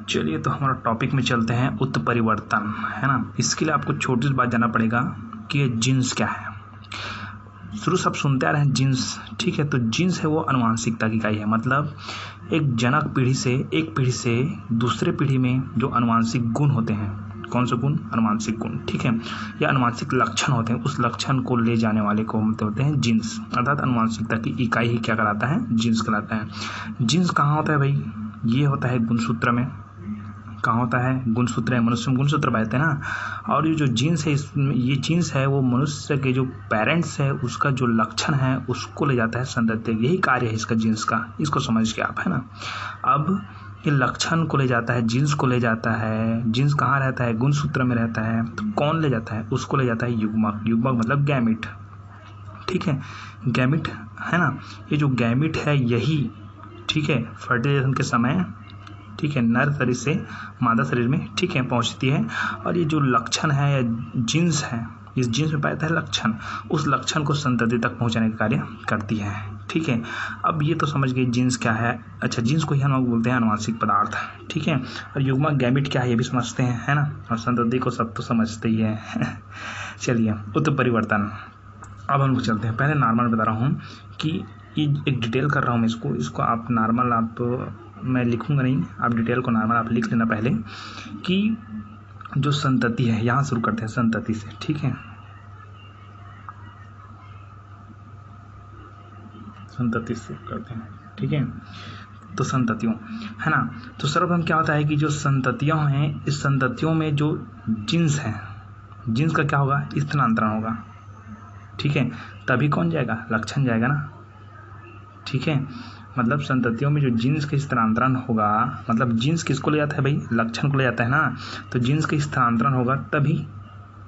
चलिए तो हमारा टॉपिक में चलते हैं, उत्परिवर्तन, है ना। इसके लिए आपको छोटी सी बात जानना पड़ेगा कि ये जीन्स क्या है। शुरू से आप सुनते आ रहे हैं जीन्स, ठीक है। तो जीन्स है वो अनुवांशिकता की इकाई है। मतलब एक जनक पीढ़ी से एक पीढ़ी से दूसरे पीढ़ी में जो अनुवांशिक गुण होते हैं, कौन से गुण? अनुवांशिक गुण, ठीक है, या अनुवांशिक लक्षण होते हैं, उस लक्षण को ले जाने वाले को होते हैं जीन्स। अर्थात अनुवांशिकता की इकाई ही क्या कहलाता है? जीन्स कहलाता है। जीन्स कहाँ होता है भाई? ये होता है गुणसूत्र में। कहाँ होता है? गुणसूत्र है। मनुष्य में गुणसूत्र बहते हैं ना। और ये जो जीन्स है, इसमें ये जीन्स है वो मनुष्य के जो पेरेंट्स है उसका जो लक्षण है उसको ले जाता है संतति। यही कार्य है इसका, जीन्स का। इसको समझ के आप, है ना। अब ये लक्षण को ले जाता है, जीन्स को ले जाता है। जीन्स कहाँ रहता है? गुणसूत्र में रहता है। तो कौन ले जाता है? उसको ले जाता है युग्मक। युग्मक मतलब गैमिट, ठीक है, गैमिट, है ना। ये जो गैमिट है यही, ठीक है, फर्टिलाइजेशन के समय, ठीक है, नर शरीर से मादा शरीर में, ठीक है, पहुंचती है। और ये जो लक्षण है या जीन्स है, इस जीन्स में पाया है लक्षण, उस लक्षण को संतति तक पहुंचाने का कार्य करती है, ठीक है। अब ये तो समझ गए जीन्स क्या है। अच्छा, जीन्स को ही हम लोग बोलते हैं अनुवांशिक पदार्थ, ठीक है। और युग्मक गैमिट क्या है ये भी समझते हैं, है ना। और संतति को सब तो समझते ही है। चलिए, उत्परिवर्तन। अब हम लोग चलते हैं। पहले नॉर्मल बता रहा हूँ कि एक डिटेल कर रहा हूँ मैं इसको आप नॉर्मल, आप मैं लिखूंगा नहीं, आप डिटेल को नॉर्मल आप लिख लेना पहले कि जो संतति है, यहाँ शुरू करते हैं संतति से, ठीक है। संतति से करते हैं, ठीक है। तो संततियों, है ना। तो सर्वप्रथम क्या होता है कि जो संततियाँ हैं, इस संततियों में जो जीन्स है, जीन्स का क्या होगा? स्थानांतरण होगा, ठीक है। तभी कौन जाएगा? लक्षण जाएगा ना, ठीक है। मतलब संततियों में जो जीन्स का स्थानांतरण होगा, मतलब जीन्स किसको ले जाता है भाई? लक्षण को ले जाता है ना। तो जीन्स का स्थानांतरण होगा तभी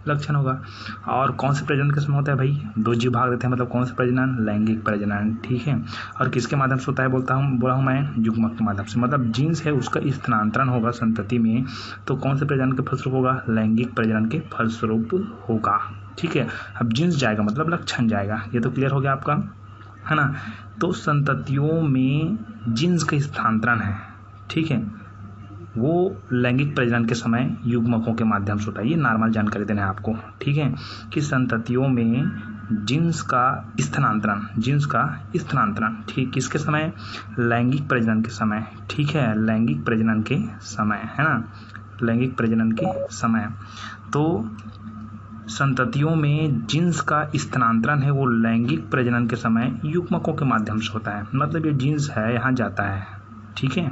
लक्षण होगा। और कौन से प्रजनन के समय होता है भाई? दो जीव भाग देते हैं। मतलब कौन सा प्रजनन? लैंगिक प्रजनन, ठीक है। और किसके माध्यम से होता है? बोला हूँ मैं, युग्मक के माध्यम से। मतलब जीन्स है उसका स्थानांतरण होगा संतति में, तो कौन से प्रजनन के फलस्वरूप होगा? लैंगिक प्रजनन के फलस्वरूप होगा, ठीक है। अब जीन्स जाएगा मतलब लक्षण जाएगा। ये तो क्लियर हो गया आपका, है ना। तो संततियों में जीन्स का स्थानांतरण है, ठीक है, वो लैंगिक प्रजनन के समय युग्मकों के माध्यम से होता है। ये नॉर्मल जानकारी देना है आपको, ठीक है, कि संततियों में जीन्स का स्थानांतरण, ठीक, किसके समय? लैंगिक प्रजनन के समय, ठीक है, लैंगिक प्रजनन के समय, है ना, लैंगिक प्रजनन के समय। तो संततियों में जीन्स का स्थानांतरण है वो लैंगिक प्रजनन के समय युग्मकों के माध्यम से होता है। मतलब ये जीन्स है यहाँ जाता है, ठीक है,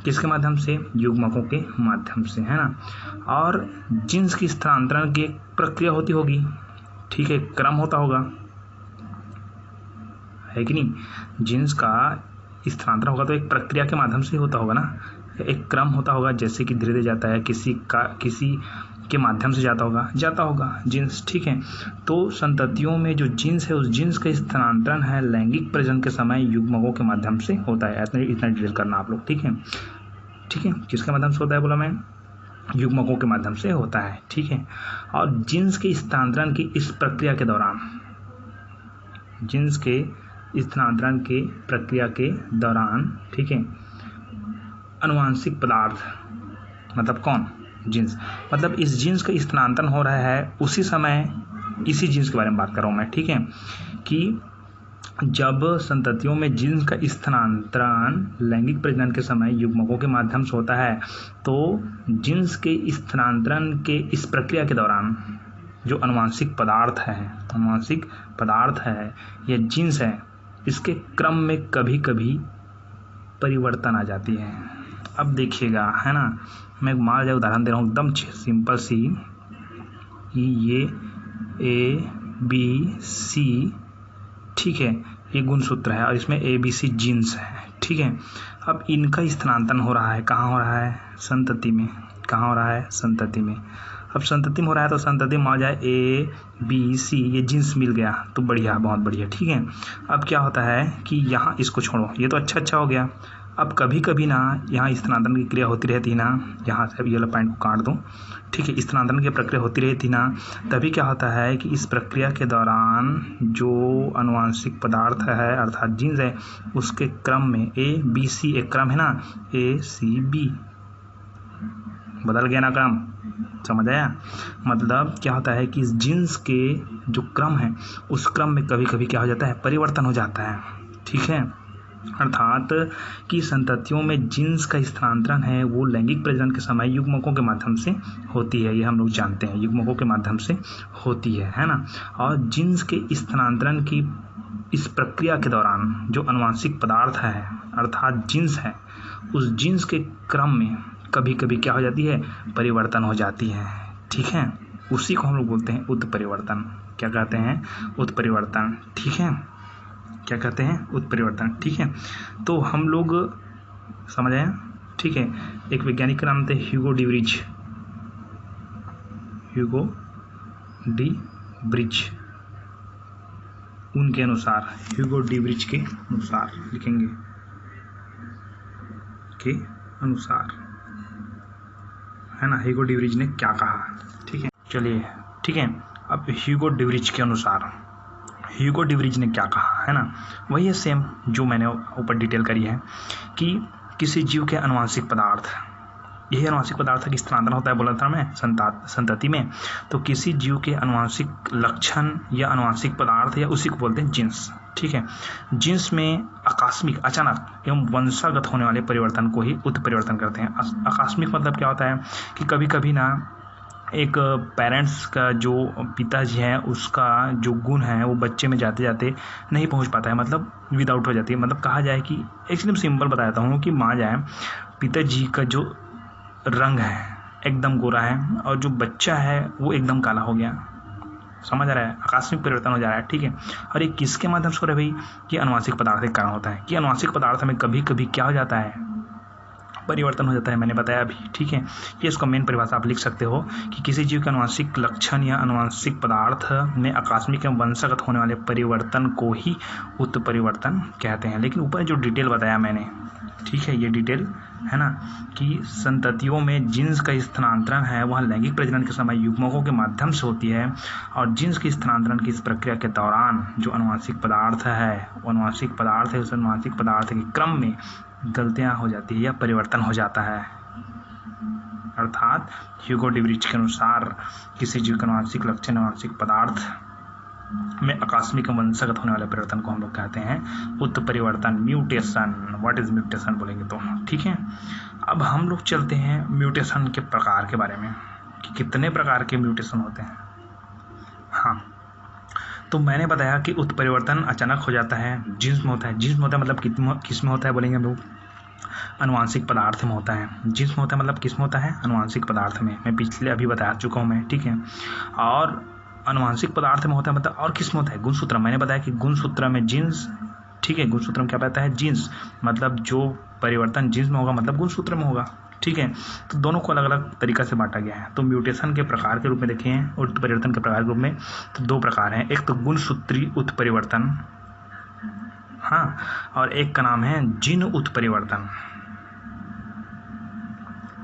किसके माध्यम से? युग्मकों के माध्यम से, है ना। और जीन्स की स्थानांतरण की एक प्रक्रिया होती होगी, ठीक है, क्रम होता होगा, है कि नहीं। जीन्स का स्थानांतरण होगा तो एक प्रक्रिया के माध्यम से होता होगा ना, एक क्रम होता होगा, जैसे कि धीरे धीरे जाता है, किसी के माध्यम से जाता होगा जीन्स, ठीक है। तो संततियों में जो जीन्स है उस जीन्स का स्थानांतरण है लैंगिक प्रजनन के समय युग्मकों के माध्यम से होता है। इतना डिटेल करना आप लोग, ठीक है, ठीक है। किसके माध्यम से होता है बोला मैं? युग्मकों के माध्यम से होता है, ठीक है। और जीन्स के स्थानांतरण की इस प्रक्रिया के दौरान, जीन्स के स्थानांतरण के प्रक्रिया के दौरान, ठीक है, अनुवांशिक पदार्थ, मतलब कौन? जीन्स। मतलब इस जीन्स का स्थानांतरण हो रहा है उसी समय, इसी जीन्स के बारे में बात कर रहा हूँ मैं, ठीक है, कि जब संततियों में जीन्स का स्थानांतरण लैंगिक प्रजनन के समय युग्मकों के माध्यम से होता है, तो जीन्स के स्थानांतरण के इस प्रक्रिया के दौरान जो अनुवांशिक पदार्थ है या जीन्स है, इसके क्रम में कभी कभी परिवर्तन आ जाती है। अब देखिएगा, है ना, मैं एक मान उदाहरण दे रहा हूँ एकदम सिंपल सी, ये ABC, ठीक है, ये गुणसूत्र है और इसमें ABC जीन्स है, ठीक है। अब इनका स्थानांतरण हो रहा है, कहाँ हो रहा है? संतति में। कहाँ हो रहा है? संतति में। अब संतति में हो रहा है तो संतति में आ जाए ABC, ये जीन्स मिल गया तो बढ़िया, बहुत बढ़िया, ठीक है। अब क्या होता है कि यहाँ इसको छोड़ो, ये तो अच्छा हो गया। अब कभी कभी ना यहाँ स्थानांतरण की क्रिया होती रहती है ना, यहाँ से ये वाला पॉइंट को काट दो, ठीक है, स्थानांतरण की प्रक्रिया होती रहती ना, तभी क्या होता है कि इस प्रक्रिया के दौरान जो अनुवांशिक पदार्थ है अर्थात जीन्स है उसके क्रम में ABC एक क्रम है ना, ACB, बदल गया ना क्रम, समझ आया। मतलब क्या होता है कि इस जीन्स के जो क्रम है उस क्रम में कभी कभी क्या हो जाता है, परिवर्तन हो जाता है, ठीक है। अर्थात कि संततियों में जीन्स का स्थानांतरण है वो लैंगिक प्रजनन के समय युग्मकों के माध्यम से होती है, ये हम लोग जानते हैं, युग्मकों के माध्यम से होती है ना। और जीन्स के स्थानांतरण की इस प्रक्रिया के दौरान जो आनुवंशिक पदार्थ है अर्थात जीन्स है, उस जीन्स के क्रम में कभी कभी क्या हो जाती है, परिवर्तन हो जाती है, ठीक है। उसी को हम लोग बोलते हैं उत्परिवर्तन। क्या कहते हैं, उत्परिवर्तन, ठीक है। क्या कहते हैं, उत्परिवर्तन, ठीक है। तो हम लोग समझ आए, ठीक है। एक वैज्ञानिक का नाम थे ह्यूगो डी ब्रिज। उनके अनुसार, ह्यूगो डी ब्रिज के अनुसार लिखेंगे, के अनुसार, है ना, ह्यूगो डी ब्रिज ने क्या कहा, ठीक है। चलिए, ठीक है। अब ह्यूगो डी ब्रिज के अनुसार ह्यूगो डी ब्रिज ने क्या कहा, है ना, वही है सेम जो मैंने ऊपर डिटेल करी है कि किसी जीव के आनुवंशिक पदार्थ, यही आनुवंशिक पदार्थ की स्थानांतरण होता है बोला था मैं संतति में। तो किसी जीव के आनुवंशिक लक्षण या आनुवंशिक पदार्थ या उसी को बोलते हैं जीन्स, ठीक है। जीन्स में आकस्मिक, अचानक एवं वंशागत होने वाले परिवर्तन को ही उत्परिवर्तन करते हैं। आकस्मिक मतलब क्या होता है कि कभी कभी ना एक पेरेंट्स का जो पिताजी है उसका जो गुण है वो बच्चे में जाते जाते नहीं पहुंच पाता है, मतलब विदाउट हो जाती है। मतलब कहा जाए कि एकदम सिंपल बताता हूँ कि मान जाए पिताजी का जो रंग है एकदम गोरा है और जो बच्चा है वो एकदम काला हो गया, समझ आ रहा है, आकस्मिक परिवर्तन हो जा रहा है, ठीक है। और ये किसके माध्यम से हो रहा है भाई, कि आनुवंशिक पदार्थ के कारण होता है। कि आनुवंशिक पदार्थ में कभी कभी क्या हो जाता है, परिवर्तन हो जाता है, मैंने बताया अभी, ठीक है। ये इसको मेन परिभाषा आप लिख सकते हो कि किसी जीव के आनुवंशिक लक्षण या आनुवंशिक पदार्थ में आकस्मिक एवं वंशागत होने वाले परिवर्तन को ही उत्परिवर्तन कहते हैं। लेकिन ऊपर जो डिटेल बताया मैंने, ठीक है, ये डिटेल है ना, कि संततियों में जीन्स का स्थानांतरण है वह लैंगिक प्रजनन के समय युग्मकों के माध्यम से होती है। और जीन्स के स्थानांतरण की इस प्रक्रिया के दौरान जो आनुवंशिक पदार्थ है, उस आनुवंशिक पदार्थ के क्रम में गलतियां हो जाती है या परिवर्तन हो जाता है। अर्थात ह्यूगो डी ब्रिज के अनुसार किसी जीव का आनुवंशिक लक्षण, आनुवंशिक पदार्थ में आकस्मिक वंशागत होने वाले परिवर्तन को हम लोग कहते हैं उत्परिवर्तन, म्यूटेशन। व्हाट इज म्यूटेशन बोलेंगे तो, ठीक है। अब हम लोग चलते हैं म्यूटेशन के प्रकार के बारे में कि कितने प्रकार के म्यूटेशन होते हैं। हाँ, तो मैंने बताया कि उत्परिवर्तन अचानक हो जाता है, जीन्स में होता है। जीन्स में होता है मतलब किस में होता है बोलेंगे हम लोग, आनुवंशिक पदार्थ में होता है। जीन्स में होता है मतलब किस में होता है, आनुवंशिक पदार्थ में। मैं पिछले अभी बता चुका हूँ मैं, ठीक है। और आनुवंशिक पदार्थ में होता है मतलब और किस में होता है, गुणसूत्र। मैंने बताया कि गुणसूत्र में जीन्स, ठीक है, गुणसूत्र में क्या कहता है, जीन्स। मतलब जो परिवर्तन जीन्स में होगा मतलब गुणसूत्र में होगा, ठीक है। तो दोनों को अलग अलग तरीका से बांटा गया है। तो म्यूटेशन के प्रकार के रूप में देखें और उत्परिवर्तन के प्रकार के रूप में तो दो प्रकार हैं, एक तो गुणसूत्री उत्परिवर्तन, हाँ, और एक का नाम है जीन उत्परिवर्तन,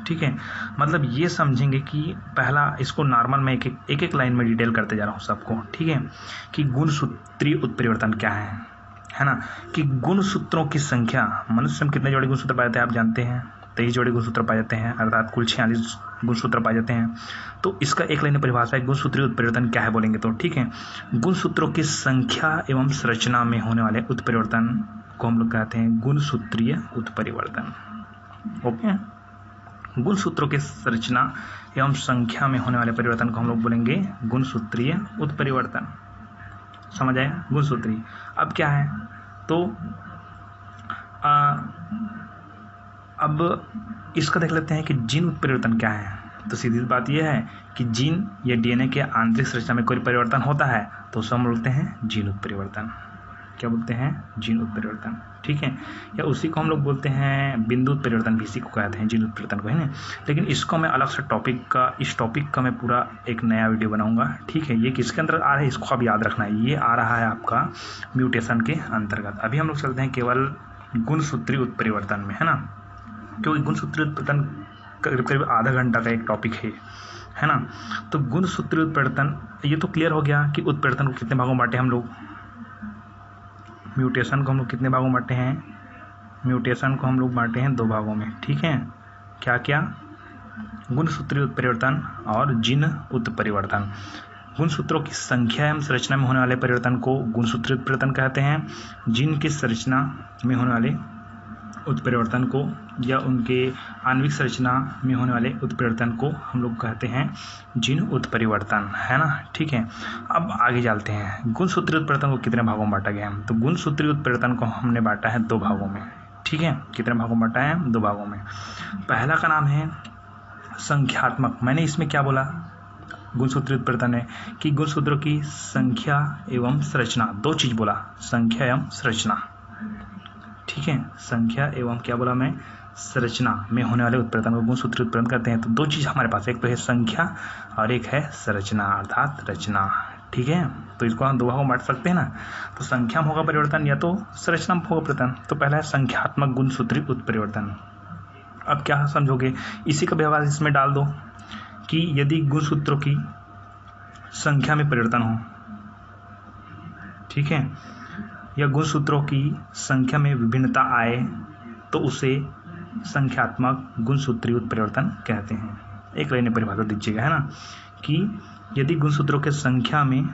ठीक है। मतलब ये समझेंगे कि पहला इसको नॉर्मल में एक एक लाइन में डिटेल करते जा रहा हूँ सबको, ठीक है, कि गुणसूत्री उत्परिवर्तन क्या है ना, कि गुणसूत्रों की संख्या, मनुष्य में कितने जोड़े गुणसूत्र पाए जाते हैं आप जानते हैं, 23 जोड़े गुणसूत्र पाए जाते हैं, अर्थात कुल 46 गुणसूत्र पाए जाते हैं। तो इसका एक लाइन में परिभाषा है गुणसूत्री उत्परिवर्तन क्या है बोलेंगे तो, ठीक है, गुणसूत्रों की संख्या एवं संरचना में होने वाले उत्परिवर्तन को हम लोग कहते हैं गुणसूत्रीय उत्परिवर्तन। ओके, गुणसूत्रों की संरचना एवं संख्या में होने वाले परिवर्तन को हम लोग बोलेंगे गुणसूत्रीय उत्परिवर्तन। समझ आया, गुणसूत्री। अब क्या है तो अब इसका देख लेते हैं कि जीन उत्परिवर्तन क्या है। तो सीधी बात यह है कि जीन या डीएनए के आंतरिक संरचना में कोई परिवर्तन होता है तो उसे हम बोलते हैं जीन उत्परिवर्तन। क्या बोलते हैं, जीन उत्परिवर्तन, ठीक है। या उसी को हम लोग बोलते हैं बिंदु उत्परिवर्तन, भी इसी को कहते हैं जीन उत्परिवर्तन को, है ना। लेकिन इसको मैं अलग से इस टॉपिक का मैं पूरा एक नया वीडियो बनाऊंगा, ठीक है। ये किसके अंदर आ रहा है इसको अब याद रखना है, ये आ रहा है आपका म्यूटेशन के अंतर्गत। अभी हम लोग चलते हैं केवल गुणसूत्री उत्परिवर्तन में, है ना, क्योंकि गुणसूत्री उत्परिवर्तन करीब करीब आधा घंटा का एक टॉपिक है ना। तो गुणसूत्री उत्परिवर्तन ये तो क्लियर हो गया कि उत्परिवर्तन को कितने भागों में बांटे हम लोग, म्यूटेशन को हम लोग कितने भागों में बांटे हैं, दो भागों में, ठीक है। क्या क्या, गुणसूत्रीय उत्परिवर्तन और जिन उत्परिवर्तन। गुणसूत्रों की संख्या एवं संरचना में होने वाले परिवर्तन को गुणसूत्रीय उत्परिवर्तन कहते हैं। जिन की संरचना में होने वाले उत्परिवर्तन को या उनके आणविक संरचना में होने वाले उत्परिवर्तन को हम लोग कहते हैं जिन उत्परिवर्तन, है ना। ठीक है, अब आगे चलते हैं। गुणसूत्रीय उत्परिवर्तन को कितने भागों में बांटा गया है? तो गुणसूत्रीय उत्परिवर्तन को हमने बांटा है 2 भागों में। ठीक है, कितने भागों में बांटा है? 2 भागों में। पहला का नाम है संख्यात्मक। मैंने इसमें क्या बोला गुणसूत्रीय उत्परिवर्तन है कि गुणसूत्रों की संख्या एवं संरचना, 2 चीज बोला, संख्या एवं संरचना। ठीक है, संख्या एवं क्या बोला मैं? संरचना में होने वाले उत्परिवर्तन को गुणसूत्रीय उत्परिवर्तन कहते हैं। तो 2 चीज हमारे पास, एक तो है संख्या और एक है संरचना अर्थात रचना। ठीक है, तो इसको हम 2 भागों में बांट सकते हैं ना। तो संख्या में होगा परिवर्तन या तो संरचना में होगा परिवर्तन। तो पहला है संख्यात्मक गुणसूत्रीय उत्परिवर्तन। अब क्या समझोगे? इसी का व्यवहार इसमें डाल दो कि यदि गुणसूत्रों की संख्या में परिवर्तन हो, ठीक है, या गुणसूत्रों की संख्या में विभिन्नता आए तो उसे संख्यात्मक गुणसूत्रीय उत्परिवर्तन कहते हैं। एक लाइन में परिभाषा दीजिएगा, है ना, कि यदि गुणसूत्रों के संख्या में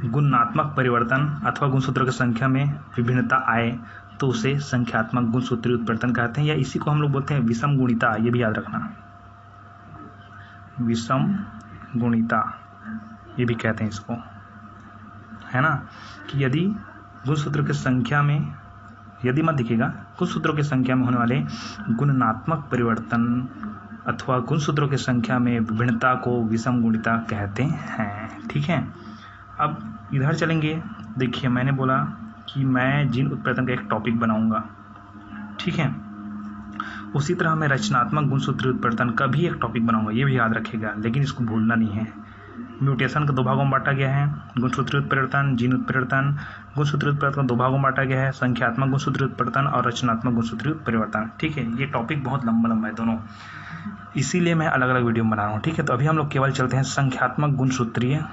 गुणात्मक परिवर्तन अथवा गुणसूत्रों की संख्या में विभिन्नता आए तो उसे संख्यात्मक गुणसूत्रीय उत्परिवर्तन कहते हैं, या इसी को हम लोग बोलते हैं विषम गुणिता। ये भी याद रखना, विषम गुणिता ये भी कहते हैं इसको, है ना। कि यदि गुणसूत्रों की संख्या में, यदि मत दिखेगा, गुणसूत्रों की संख्या में होने वाले गुणात्मक परिवर्तन अथवा गुणसूत्रों की संख्या में विभिन्नता को विषम गुणिता कहते हैं। ठीक है, अब इधर चलेंगे। देखिए, मैंने बोला कि मैं जिन उत्परिवर्तन का एक टॉपिक बनाऊंगा, ठीक है, उसी तरह मैं रचनात्मक गुणसूत्रीय उत्परिवर्तन का भी एक टॉपिक बनाऊंगा, ये भी याद रखेगा, लेकिन इसको भूलना नहीं है। म्यूटेशन को 2 भागों में बांटा गया है, गुणसूत्रीय उत्परिवर्तन, जीन उत्परिवर्तन। गुणसूत्रीय उत्परिवर्तन 2 भागों में बांटा गया है, संख्यात्मक गुणसूत्रीय उत्परिवर्तन और रचनात्मक गुणसूत्रीय उत्परिवर्तन। ठीक है, ये टॉपिक बहुत लंबा है दोनों, इसीलिए मैं अलग अलग वीडियो में बना रहा हूँ। ठीक है, तो अभी हम लोग केवल चलते हैं संख्यात्मक गुणसूत्रीय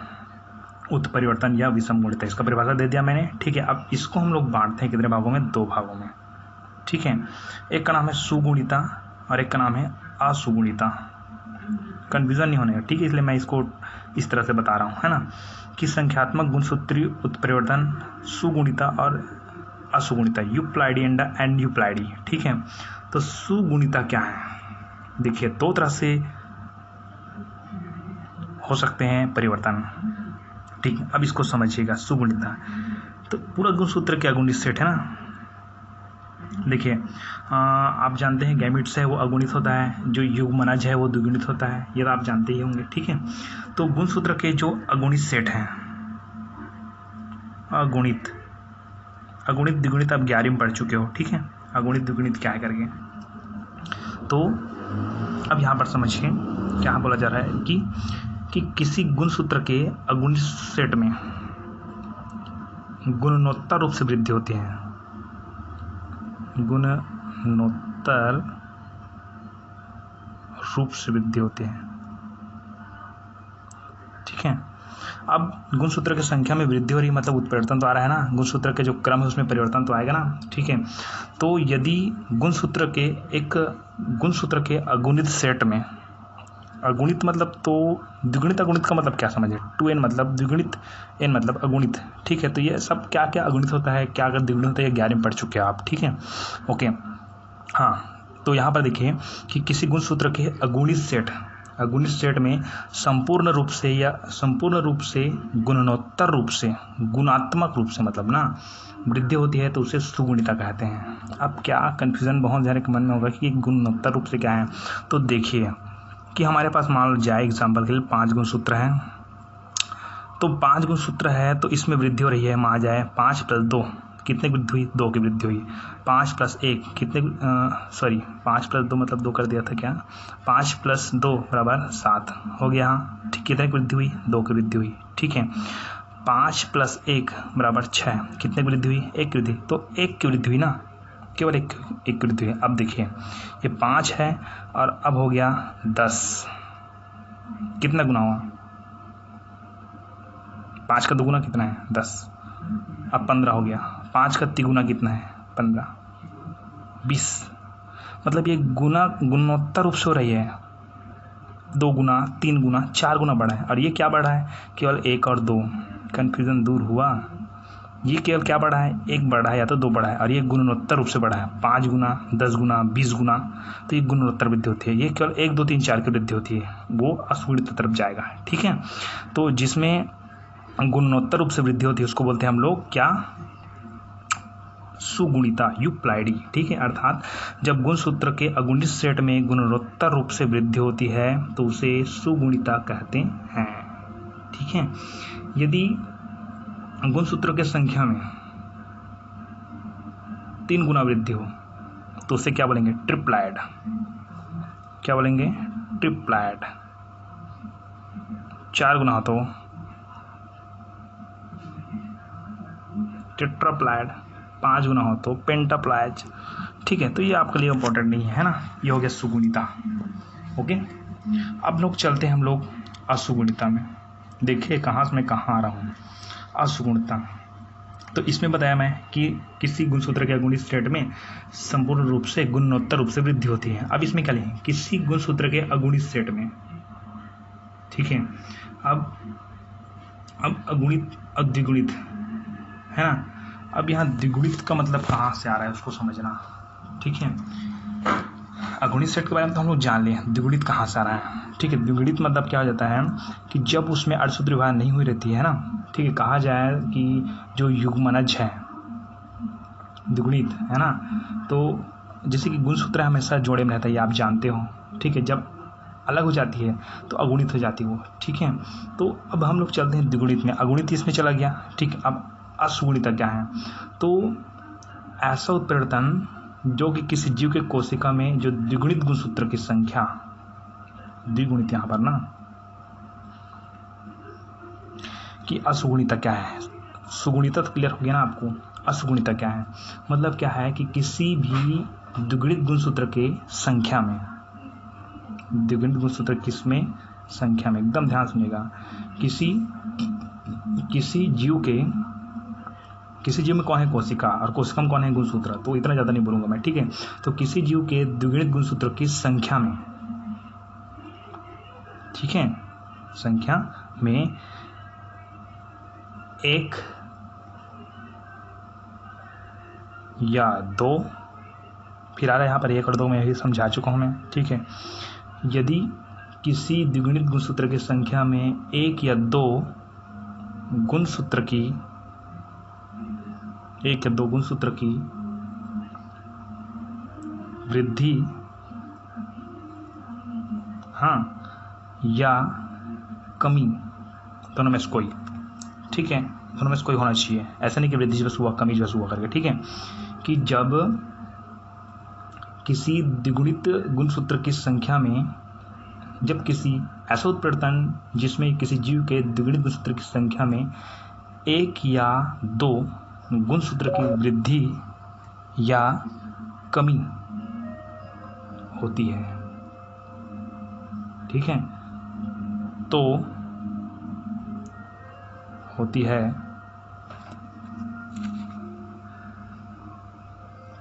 उत्परिवर्तन या विषम गुणिता। इसका परिभाषा दे दिया मैंने। ठीक है, अब इसको हम लोग बांटते हैं कितने भागों में? 2 भागों में। ठीक है, एक का नाम है सुगुणिता और एक का नाम है असुगुणिता। कन्फ्यूजन नहीं होने का, ठीक है, इसलिए मैं इसको इस तरह से बता रहा हूँ, है ना, कि संख्यात्मक गुणसूत्रीय उत्परिवर्तन सुगुणिता और असुगुणिता, यूप्लाइडी एंड एनयूप्लाइडी। ठीक है, तो सुगुणिता क्या है? देखिए, 2 तरह से हो सकते हैं परिवर्तन। ठीक है, अब इसको समझिएगा। सुगुणिता तो पूरा गुणसूत्र क्या अगुणित सेट है ना। देखिए, आप जानते हैं गैमेट्स है वो अगुणित होता है, जो युग्मनज है वो द्विगुणित होता है, ये तो आप जानते ही होंगे। ठीक है, तो गुणसूत्र के जो अगुणित सेट हैं, अगुणित द्विगुणित आप 11वीं में पढ़ चुके हो। ठीक है, अगुणित द्विगुणित क्या है करके। तो अब यहाँ पर समझिए क्या बोला जा रहा है कि किसी गुणसूत्र के अगुणित सेट में गुणनोत्तर रूप से वृद्धि होती है, गुणनोत्तर रूप से वृद्धि होती है। ठीक है, अब गुणसूत्र की संख्या में वृद्धि हो रही, मतलब उत्परिवर्तन तो आ रहा है ना, गुणसूत्र के जो क्रम है उसमें परिवर्तन तो आएगा ना। ठीक है, तो यदि गुणसूत्र के अगुणित सेट में, अगुणित मतलब तो द्विगुणित अगुणित का मतलब क्या समझे? 2n मतलब द्विगुणित, n मतलब अगुणित। ठीक है, तो ये सब क्या क्या अगुणित होता है, क्या अगर द्विगुणित होता है, ये 11वीं में पढ़ चुके हैं आप। ठीक है, ओके। हाँ, तो यहाँ पर देखिए कि किसी गुणसूत्र के अगुणित सेट में संपूर्ण रूप से गुणनोत्तर रूप से, गुणात्मक रूप से मतलब ना वृद्धि होती है तो उसे सुगुणिता कहते हैं। अब क्या कन्फ्यूजन बहुत ज़्यादा के मन में होगा कि गुणनोत्तर रूप से क्या है। तो देखिए कि हमारे पास मान लो जाए एग्जाम्पल के लिए 5 गुणसूत्र हैं, तो 5 गुणसूत्र है तो इसमें वृद्धि हो रही है। मान जाए 5 + 2 कितने वृद्धि हुई? 2 की वृद्धि हुई। 5 + 1 कितने 5 + 2 मतलब 2 कर दिया था क्या? 5 + 2 = 7 हो गया। ठीक, कितने की वृद्धि हुई? 2 की वृद्धि हुई। ठीक है, 5 + 1 = 6 कितने की वृद्धि हुई? 1 की वृद्धि। तो 1 की वृद्धि हुई ना, केवल एक की वृद्धि हुई। अब देखिए ये 5 है और अब हो गया 10, कितना गुना हुआ? 5 का दुगुना कितना है? 10, अब 15 हो गया। 5 का तिगुना कितना है? 15, 20। मतलब ये गुणोत्तर रूप से हो रही है, 2 गुना, 3 गुना, 4 गुना बढ़ा है। और ये क्या बढ़ा है? केवल 1 और 2, कन्फ्यूज़न दूर हुआ। ये केवल क्या बढ़ा है? 1 बढ़ा है या तो 2 बढ़ा है, और ये गुणोत्तर रूप से बढ़ा है, 5 गुना, 10 गुना, 20 गुना। तो ये गुणोत्तर वृद्धि होती है। ये केवल 1, 2, 3, 4 की वृद्धि होती है, वो असुगुणित तरफ जाएगा। ठीक है, तो जिसमें गुणोत्तर रूप से वृद्धि होती है उसको बोलते हैं हम लोग क्या? सुगुणिता, यूप्लाइडी। ठीक है, अर्थात जब गुणसूत्र के अगुणित सेट में गुणोत्तर रूप से वृद्धि होती है तो उसे सुगुणिता कहते हैं। ठीक है, यदि गुणसूत्रों के संख्या में 3 गुना वृद्धि हो तो उसे क्या बोलेंगे? ट्रिप्लाइड। क्या बोलेंगे? ट्रिप्लाइड। 4 गुना हो तो टेट्राप्लाइड, 5 गुना हो तो पेंटाप्लाइड। ठीक है, तो ये आपके लिए इंपॉर्टेंट नहीं है ना। ये हो गया सुगुणिता। ओके, अब लोग चलते हैं हम लोग असुगुणिता में। देखिए कहाँ से मैं कहाँ आ रहा हूँ। असुगुणिता, तो इसमें बताया मैं कि किसी गुणसूत्र के अगुणित सेट में संपूर्ण रूप से गुणोत्तर रूप से वृद्धि होती है। अब इसमें क्या लिखें? किसी गुणसूत्र के अगुणित सेट में। ठीक है, अब अगुणित और द्विगुणित है ना। अब यहाँ द्विगुणित का मतलब कहाँ से आ रहा है उसको समझना। ठीक है, अगुणित सेट के बारे में तो हम लोग जान लें, द्विगुणित कहाँ से आ रहा है। ठीक है, द्विगुणित मतलब क्या हो जाता है कि जब उसमें अर्धसूत्री विभाजन नहीं हुई रहती है ना। ठीक है, कहा जाए कि जो युग्मनज है द्विगुणित है ना, तो जैसे कि गुणसूत्र हमेशा जोड़े में रहता है, ये आप जानते हो। ठीक है, जब अलग हो जाती है तो अगुणित हो जाती है वो। ठीक है, तो अब हम लोग चलते हैं द्विगुणित में। अगुणित इसमें चला गया। ठीक, अब असुगुणिता क्या है? तो ऐसा उत्प्रेरण जो कि किसी जीव के कोशिका में जो द्विगुणित गुणसूत्र की संख्या, द्विगुणित यहाँ पर ना, कि असुगुणिता क्या है? सुगुणिता तो क्लियर हो गया ना आपको। असुगुणिता क्या है? मतलब क्या है कि किसी भी द्विगुणित गुणसूत्र के संख्या में, द्विगुणित गुणसूत्र किसमें? संख्या में। एकदम ध्यान सुनिएगा, किसी जीव में कौन है? कोशिका, और कोशिका में कौन है? गुणसूत्र। तो इतना ज़्यादा नहीं बोलूँगा मैं। ठीक है, तो किसी जीव के द्विगुणित गुणसूत्र की संख्या में, ठीक है, संख्या में 1 या 2, फिर आ रहा है यहाँ पर 1 और 2 में यही समझा चुका हूँ मैं। ठीक है, यदि किसी द्विगुणित गुणसूत्र की संख्या में 1 या 2 गुणसूत्र की वृद्धि, हाँ, या कमी, दोनों में से कोई। ठीक है, दोनों में से कोई होना चाहिए। ऐसा नहीं कि वृद्धि बस हुआ, कमी बस हुआ करके। ठीक है, कि जब किसी द्विगुणित गुणसूत्र की संख्या में, जब किसी ऐसा उत्प्रेरण जिसमें किसी जीव के द्विगुणित गुणसूत्र की संख्या में 1 या 2 गुणसूत्र की वृद्धि या कमी होती है। ठीक है, तो होती है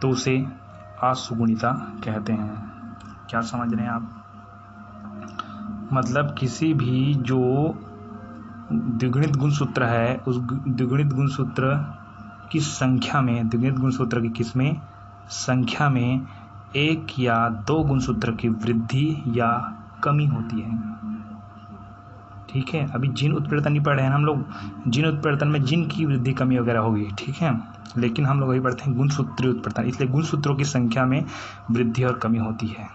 तो उसे असुगुणिता कहते हैं। क्या समझ रहे हैं आप? मतलब किसी भी जो द्विगुणित गुणसूत्र है उस द्विगुणित गुणसूत्र की संख्या में, द्विगुणित गुणसूत्र की किसमें? संख्या में 1 या 2 गुणसूत्र की वृद्धि या कमी होती है। ठीक है, अभी जिन उत्प्रेरण नहीं पढ़ रहे हैं हम लोग, जिन उत्प्रेरण में जिन की वृद्धि कमी वगैरह होगी। ठीक है, लेकिन हम लोग वही पढ़ते हैं गुणसूत्रीय उत्प्रेरण, इसलिए गुणसूत्रों की संख्या में वृद्धि और कमी होती है।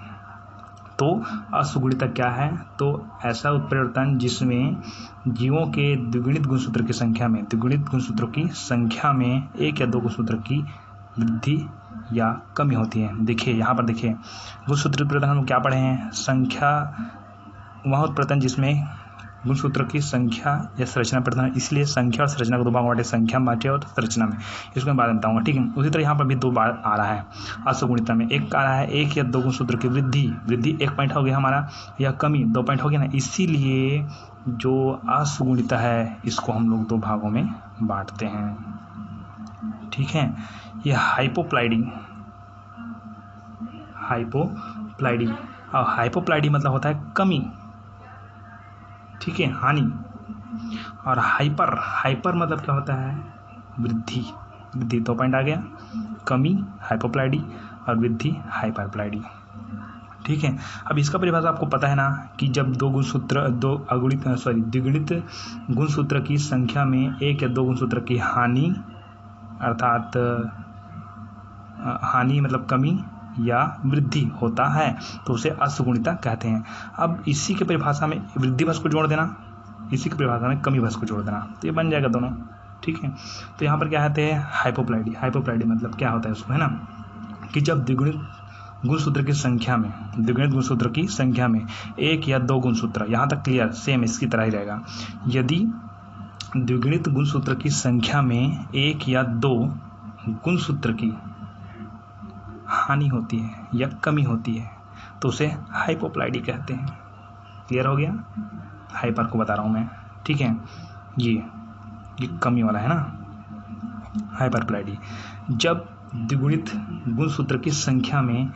तो असुगुणिता क्या है? तो ऐसा उत्प्रेरण जिसमें जीवों के द्विगुणित गुणसूत्र की संख्या में, द्विगुणित गुणसूत्रों की संख्या में 1 या 2 गुणसूत्र की वृद्धि या कमी होती है। देखिए यहाँ पर देखिए, गुणसूत्र उत्प्रेरण हम क्या पढ़े हैं? संख्या, वह उत्प्रेरण जिसमें गुणसूत्र की संख्या या संरचना प्रधान, इसलिए संख्या और संरचना को 2 भाग बांटे, संख्या में बांटे और संरचना में। इसको मैं बाद में बताऊंगा। ठीक है, उसी तरह यहाँ पर भी 2 बार आ रहा है असुगुणिता में। एक आ रहा है 1 या 2 गुणसूत्र की वृद्धि 1 पॉइंट हो गया हमारा, या कमी 2 पॉइंट हो गया ना। इसीलिए जो असुगुणिता है इसको हम लोग 2 भागों में बांटते हैं। ठीक है, ये हाइपोप्लाइडी। और हाइपोप्लाइडी मतलब होता है कमी, ठीक है, हानि। और हाइपर मतलब क्या होता है, वृद्धि। वृद्धि 2 पॉइंट आ गया, कमी हाइपोप्लाइडी और वृद्धि हाइपरप्लाइडी, ठीक है। अब इसका परिभाषा आपको पता है ना कि जब द्विगुणित गुणसूत्र की संख्या में एक या दो गुणसूत्र की हानि, अर्थात हानि मतलब कमी या वृद्धि होता है तो उसे असगुणिता कहते हैं। अब इसी के परिभाषा में वृद्धि भस को जोड़ देना, इसी की परिभाषा में कमी भस को जोड़ देना, तो ये बन जाएगा दोनों, ठीक है। तो यहाँ पर क्या कहते हैं, हाइपोप्लाइडी। हाइपोप्लाइडी मतलब क्या होता है उसको, है ना, कि जब द्विगुणित गुणसूत्र की संख्या में एक या दो गुणसूत्र, यहाँ तक क्लियर, सेम इसकी तरह ही रहेगा। यदि द्विगुणित गुणसूत्र की संख्या में एक या दो गुणसूत्र की हानि होती है या कमी होती है तो उसे हाइपोप्लाइडी कहते हैं। क्लियर हो गया, हाइपर को बता रहा हूँ मैं, ठीक है। ये कमी वाला है ना, हाइपरप्लाइडी। जब द्विगुणित गुणसूत्र की संख्या में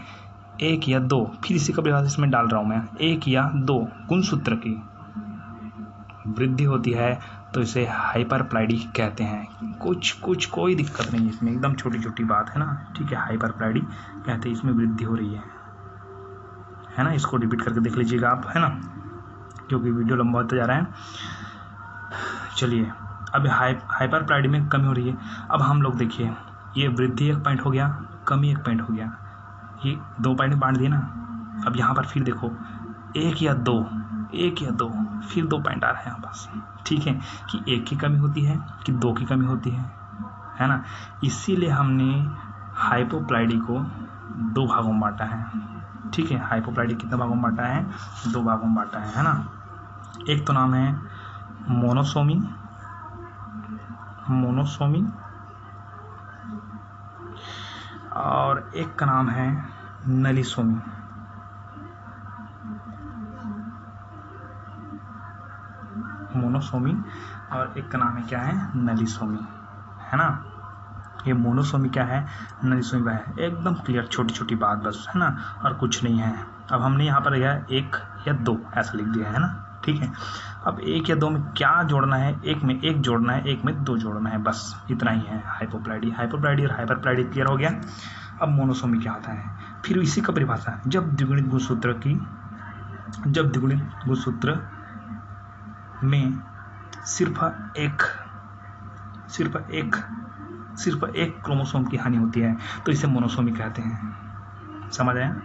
एक या दो, फिर इसी का परिभाषा इसमें डाल रहा हूँ मैं, एक या दो गुणसूत्र की वृद्धि होती है तो इसे हाइपरप्लाइडी कहते हैं। कोई दिक्कत नहीं है इसमें, एकदम छोटी छोटी बात है ना, ठीक है। हाइपरप्लाइडी कहते हैं, इसमें वृद्धि हो रही है ना। इसको रिपीट करके देख लीजिएगा आप, है ना, क्योंकि वीडियो लंबा होता जा रहा है। चलिए, अब हाइपरप्लाइडी में कमी हो रही है। अब हम लोग देखिए, ये वृद्धि 1 पॉइंट हो गया, कमी 1 पॉइंट हो गया, ये 2 पॉइंट बांट दिए ना। अब यहाँ पर फिर देखो, एक या दो, फिर 2 पॉइंट आ रहे हैं यहाँ पास, ठीक है, कि 1 की कमी होती है कि 2 की कमी होती है ना। इसीलिए हमने हाइपोप्लाइडी को 2 भागों में बांटा है, ठीक है। हाइपोप्लाइडी कितने भागों में बांटा है, 2 भागों में बांटा है ना। एक तो नाम है मोनोसोमी, और एक का नाम है नलिसोमी। मोनोसोमी और एक का नाम है क्या है, नलिसोमी, है ना। ये मोनोसोमी क्या है, नलिसोमी क्या है, एकदम क्लियर, छोटी छोटी बात बस, है ना, और कुछ नहीं है। अब हमने यहाँ पर लिखा है 1 या 2 ऐसा लिख दिया है ना, ठीक है। अब 1 या 2 में क्या जोड़ना है, एक में 1 जोड़ना है, एक में 2 जोड़ना है, बस इतना ही है हाइपोप्लाइडी और हाइपरप्लाइडी क्लियर हो गया। अब मोनोसोमी क्या होता है, फिर इसी का परिभाषा, जब द्विगुणित गुणसूत्र में सिर्फ एक क्रोमोसोम की हानि होती है तो इसे मोनोसोमी कहते हैं। समझ आया?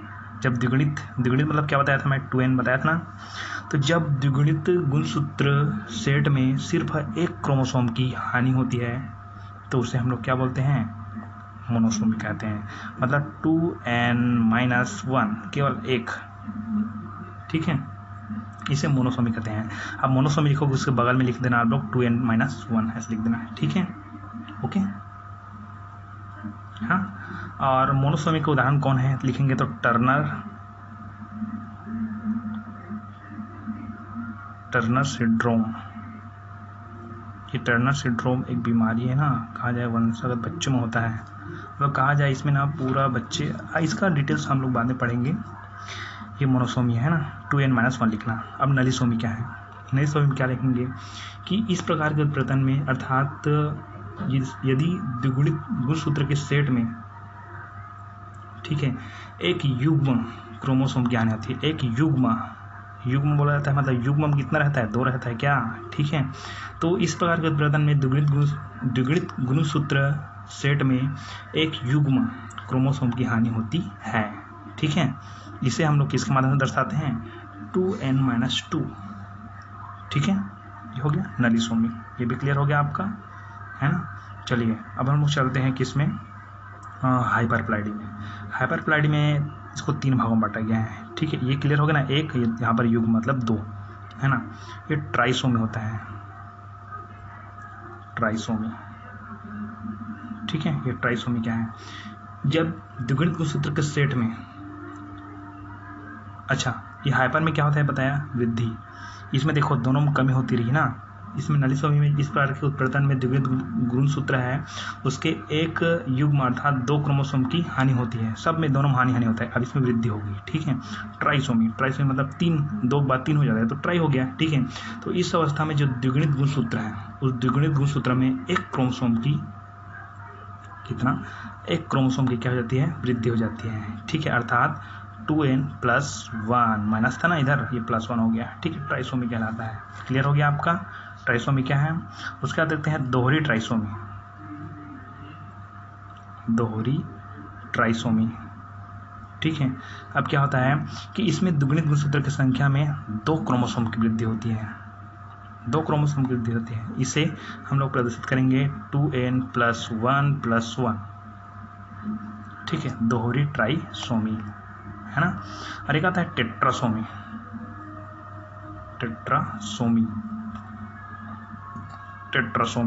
जब द्विगुणित मतलब क्या बताया था मैं, 2n बताया था ना। तो जब द्विगुणित गुणसूत्र सेट में सिर्फ एक क्रोमोसोम की हानि होती है तो उसे हम लोग क्या बोलते हैं, मोनोसोमी कहते हैं। मतलब 2n-1 केवल 1, ठीक है, इसे मोनोसोमी कहते हैं। अब मोनोसोमी लिखोगे उसके बगल में लिख देना आप लोग 2n-1 ऐसे लिख देना, ठीक है, ओके। हाँ, और मोनोसोमी का उदाहरण कौन है लिखेंगे तो टर्नर सिंड्रोम। ये टर्नर सिंड्रोम एक बीमारी है ना, कहा जाए वंशगत बच्चों में होता है, मतलब कहा जाए इसमें ना पूरा बच्चे, इसका डिटेल्स हम लोग बाद में पढ़ेंगे। ये मोनोसोमी है ना, 2n-1 लिखना। अब नलिसोमी क्या है, नलिसोमी में क्या लिखेंगे कि इस प्रकार के उत्परिवर्तन में, अर्थात यदि द्विगुणित गुणसूत्र के सेट में, ठीक है, एक युग्म क्रोमोसोम की हानि होती है। एक युग्म बोला जाता है, मतलब युग्म कितना रहता है, 2 रहता है क्या, ठीक है। तो इस प्रकार के उत्परिवर्तन में द्विगुणित गुणसूत्र सेट में एक युग्म क्रोमोसोम की हानि होती है, ठीक है। इसे हम लोग किसके माध्यम से दर्शाते हैं, 2n-2, ठीक है। ये हो गया नलिसोमी, ये भी क्लियर हो गया आपका, है ना। चलिए, अब हम लोग चलते हैं किसमें, हाइपरप्लाइडी में। हाइपरप्लाइडी में इसको 3 भागों में बांटा गया है, ठीक है। ये क्लियर हो गया ना, एक यहाँ पर युग्म मतलब 2, है ना। ये ट्राइसोमी होता है, ट्राइसोमी, ठीक है। ये ट्राइसोमी क्या है, जब द्विगुणित गुणसूत्र के सेट में, अच्छा, ये हाइपर में क्या होता है बताया, वृद्धि। इसमें देखो दोनों में कमी होती रही ना, इसमें नली स्वामी में इस प्रकार के उत्परिवर्तन में द्विगुणित गुणसूत्र है, उसके एक युग्म अर्थात 2 क्रोमोसोम की हानि होती है। सब में दोनों हानि होता है। अब इसमें वृद्धि होगी, ठीक है। ट्राइसोमी मतलब 3, 2 के बाद 3 हो जाता है तो ट्राई हो गया, ठीक है। तो इस अवस्था में जो द्विगुणित गुणसूत्र है, उस द्विगुणित गुणसूत्र में एक क्रोमोसोम की एक क्रोमोसोम की क्या हो जाती है, वृद्धि हो जाती है, ठीक है। अर्थात 2n+1 माइनस था ना इधर, ये +1 हो गया, ठीक है। ट्राइसोमी कहलाता है। क्लियर हो गया आपका ट्राइसोमी क्या है। उसके बाद देखते हैं दोहरी ट्राइसोमी, ठीक है। अब क्या होता है कि इसमें द्विगुणित गुणसूत्र की संख्या में 2 क्रोमोसोम की वृद्धि होती है, 2 क्रोमोसोम की वृद्धि होती है। इसे हम लोग प्रदर्शित करेंगे 2n+1+1, ठीक है। दोहरी ट्राइसोमी है ना। और एक आता है टेट्रासोमी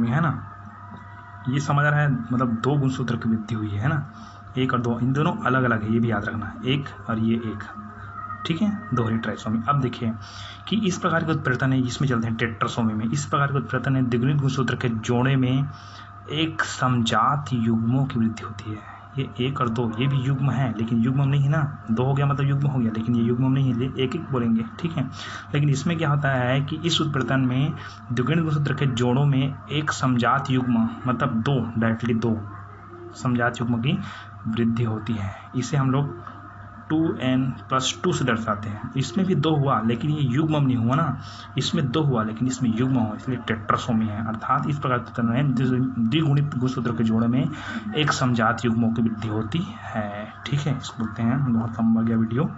है ना। ये समझ रहा है, मतलब 2 गुणसूत्र की वृद्धि हुई है ना, 1 और 2, इन दोनों अलग अलग है, ये भी याद रखना, 1 और ये 1, ठीक है। दोहरी ट्राइसोमी। अब देखिए कि इस प्रकार के उत्परिवर्तन है, इसमें चलते हैं टेट्रासोमी में। इस प्रकार के उत्परिवर्तन है द्विगुणित गुणसूत्र के जोड़े में एक समजात युग्मों की वृद्धि होती है। ये 1 और 2 ये भी युग्म है, लेकिन युग्म नहीं है ना, 2 हो गया मतलब युग्म हो गया, लेकिन ये युग्म नहीं है, एक एक बोलेंगे, ठीक है। लेकिन इसमें क्या होता है कि इस उत्परिवर्तन में द्विगुणित गुणसूत्र के जोड़ों में एक समजात युग्म मतलब 2 डायरेक्टली 2 समजात युग्म की वृद्धि होती है। इसे हम लोग 2n+2 से दर्शाते हैं। इसमें भी 2 हुआ, लेकिन ये युग्म नहीं हुआ ना, इसमें 2 हुआ लेकिन इसमें युग्म हुआ, इसलिए टेट्रासोमी है। अर्थात इस प्रकार द्विगुणित गुणसूत्र के जोड़े में एक समजात युग्मों की वृद्धि होती है, ठीक है। इसको बोलते हैं। बहुत लंबा गया वीडियो,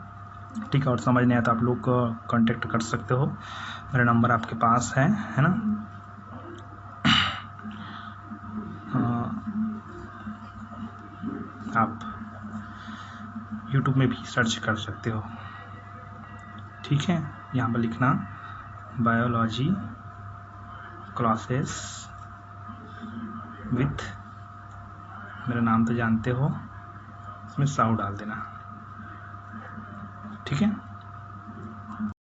ठीक है। और समझ नहीं आया तो आप लोग कांटेक्ट कर सकते हो, मेरा नंबर आपके पास है ना। आप YouTube में भी सर्च कर सकते हो, ठीक है। यहाँ पर लिखना बायोलॉजी क्लासेस विथ, मेरा नाम तो जानते हो, इसमें साहू डाल देना, ठीक है।